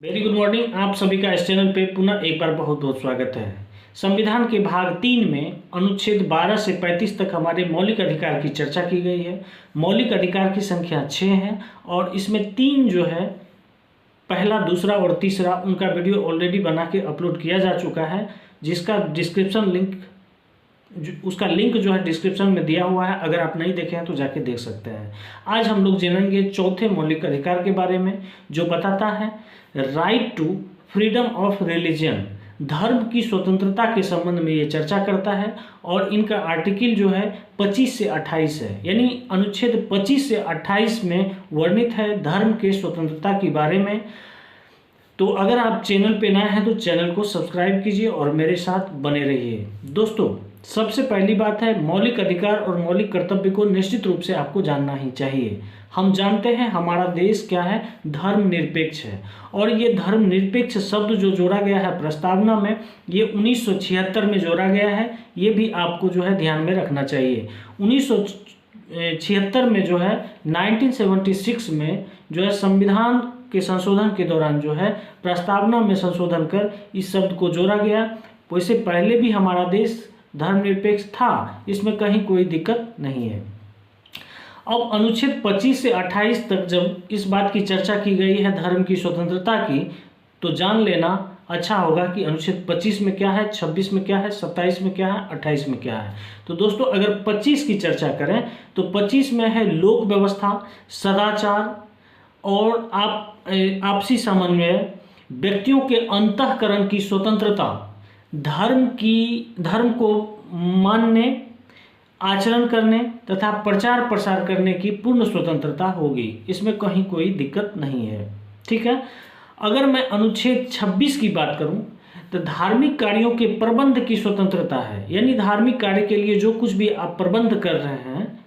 Very good morning. आप सभी का इस चैनल पे पुनः एक बार बहुत बहुत स्वागत है। संविधान के भाग 3 में अनुच्छेद 12 से 35 तक हमारे मौलिक अधिकार की चर्चा की गई है। मौलिक अधिकार की संख्या 6 है और इसमें 3 जो है, पहला, दूसरा और तीसरा, उनका वीडियो ऑलरेडी बना के अपलोड किया जा चुका है, जिसका डिस्क्रिप्शन लिंक उसका लिंक जो है डिस्क्रिप्शन में दिया हुआ है। अगर आप नहीं देखे हैं तो जाके देख सकते हैं। आज हम लोग जानेंगे चौथे मौलिक अधिकार के बारे में, जो बताता है right to freedom of religion, धर्म की स्वतंत्रता के संबंध में ये चर्चा करता है। और इनका आर्टिकल जो है 25 से 28 है, यानी अनुच्छेद 25 से 28 में वर्णित है धर्म के स्वतंत्रता के बारे में। तो अगर आप चैनल पे नए हैं तो चैनल को सब्सक्राइब कीजिए और मेरे साथ बने रहिए। दोस्तों, सबसे पहली बात है, मौलिक अधिकार और मौलिक कर्तव्य को निश्चित रूप से आपको जानना ही चाहिए। हम जानते हैं हमारा देश क्या है, धर्मनिरपेक्ष है। और ये धर्मनिरपेक्ष शब्द जो जोड़ा गया है प्रस्तावना में, ये 1976 में जोड़ा गया है। ये भी आपको जो है ध्यान में रखना चाहिए। 1976 में जो है 1976 में जो है संविधान के संशोधन के दौरान जो है प्रस्तावना में संशोधन कर इस शब्द को जोड़ा गया। वैसे पहले भी हमारा देश धर्मनिरपेक्ष था, इसमें कहीं कोई दिक्कत नहीं है। अब अनुच्छेद 25 से 28 तक जब इस बात की चर्चा की गई है धर्म की स्वतंत्रता की, तो जान लेना अच्छा होगा कि अनुच्छेद 25 में क्या है, 26 में क्या है, 27 में क्या है, 28 में क्या है। तो दोस्तों, अगर 25 की चर्चा करें तो 25 में है लोक व्यवस्था, सदाचार और आपसी समन्वय, व्यक्तियों के अंतःकरण की स्वतंत्रता, धर्म को मानने, आचरण करने तथा प्रचार प्रसार करने की पूर्ण स्वतंत्रता होगी। इसमें कहीं कोई दिक्कत नहीं है। ठीक है। अगर मैं अनुच्छेद 26 की बात करूं तो धार्मिक कार्यों के प्रबंध की स्वतंत्रता है, यानी धार्मिक कार्य के लिए जो कुछ भी आप प्रबंध कर रहे हैं,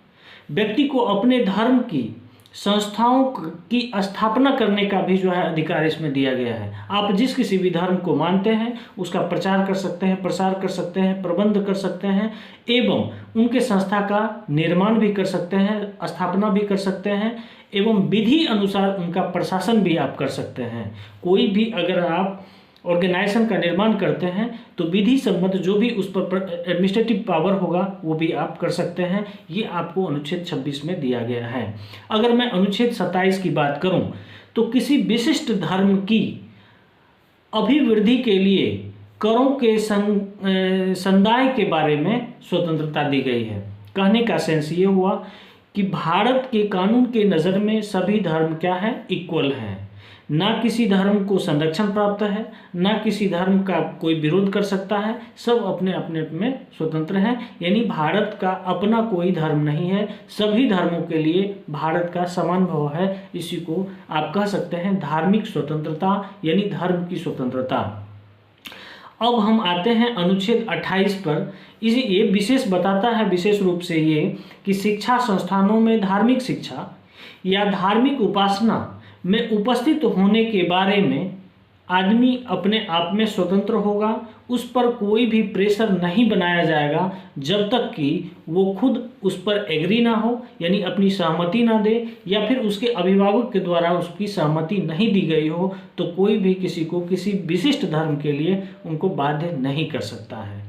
व्यक्ति को अपने धर्म की संस्थाओं की स्थापना करने का भी जो है अधिकार इसमें दिया गया है। आप जिस किसी भी धर्म को मानते हैं उसका प्रचार कर सकते हैं, प्रसार कर सकते हैं, प्रबंध कर सकते हैं एवं उनके संस्था का निर्माण भी कर सकते हैं, स्थापना भी कर सकते हैं एवं विधि अनुसार उनका प्रशासन भी आप कर सकते हैं। कोई भी अगर आप ऑर्गेनाइजेशन का निर्माण करते हैं तो विधि संबंध जो भी उस पर एडमिनिस्ट्रेटिव पावर होगा वो भी आप कर सकते हैं। ये आपको अनुच्छेद 26 में दिया गया है। अगर मैं अनुच्छेद 27 की बात करूं तो किसी विशिष्ट धर्म की अभिवृद्धि के लिए करों के संदाय के बारे में स्वतंत्रता दी गई है। कहने का सेंस ये हुआ कि भारत के कानून के नज़र में सभी धर्म क्या है, इक्वल हैं। ना किसी धर्म को संरक्षण प्राप्त है, ना किसी धर्म का कोई विरोध कर सकता है, सब अपने अपने में स्वतंत्र हैं। यानी भारत का अपना कोई धर्म नहीं है, सभी धर्मों के लिए भारत का समान भाव है। इसी को आप कह सकते हैं धार्मिक स्वतंत्रता, यानी धर्म की स्वतंत्रता। अब हम आते हैं अनुच्छेद 28 पर। ये विशेष बताता है, विशेष रूप से ये, कि शिक्षा संस्थानों में धार्मिक शिक्षा या धार्मिक उपासना में उपस्थित होने के बारे में आदमी अपने आप में स्वतंत्र होगा। उस पर कोई भी प्रेशर नहीं बनाया जाएगा जब तक कि वो खुद उस पर एग्री ना हो, यानी अपनी सहमति ना दे, या फिर उसके अभिभावक के द्वारा उसकी सहमति नहीं दी गई हो, तो कोई भी किसी को किसी विशिष्ट धर्म के लिए उनको बाध्य नहीं कर सकता है।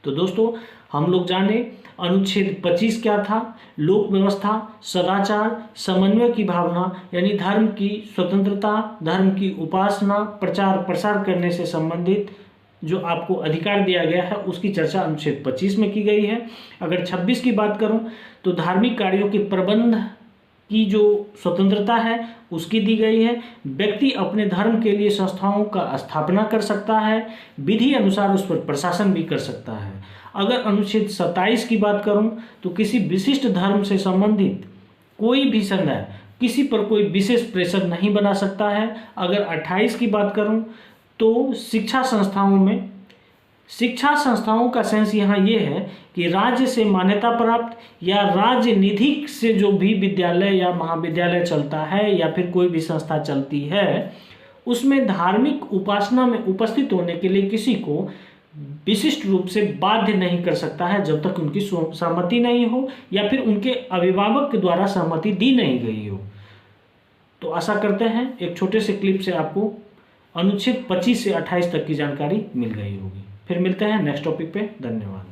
तो दोस्तों, हम लोग जाने अनुच्छेद 25 क्या था। लोक व्यवस्था, सदाचार, समन्वय की भावना, यानी धर्म की स्वतंत्रता, धर्म की उपासना, प्रचार प्रसार करने से संबंधित जो आपको अधिकार दिया गया है उसकी चर्चा अनुच्छेद 25 में की गई है। अगर 26 की बात करूं तो धार्मिक कार्यों के प्रबंध की जो स्वतंत्रता है उसकी दी गई है। व्यक्ति अपने धर्म के लिए संस्थाओं का स्थापना कर सकता है, विधि अनुसार उस पर प्रशासन भी कर सकता है। अगर अनुच्छेद 27 की बात करूं तो किसी विशिष्ट धर्म से संबंधित कोई भी समुदाय किसी पर कोई विशेष प्रेशर नहीं बना सकता है। अगर 28 की बात करूं तो शिक्षा संस्थाओं का सेंस यहाँ ये है कि राज्य से मान्यता प्राप्त या राज्य निधि से जो भी विद्यालय या महाविद्यालय चलता है या फिर कोई भी संस्था चलती है, उसमें धार्मिक उपासना में उपस्थित होने के लिए किसी को विशिष्ट रूप से बाध्य नहीं कर सकता है जब तक उनकी सहमति नहीं हो या फिर उनके अभिभावक के द्वारा सहमति दी नहीं गई हो। तो आशा करते हैं एक छोटे से क्लिप से आपको अनुच्छेद 25 से 28 तक की जानकारी मिल गई होगी। फिर मिलते हैं नेक्स्ट टॉपिक पे। धन्यवाद।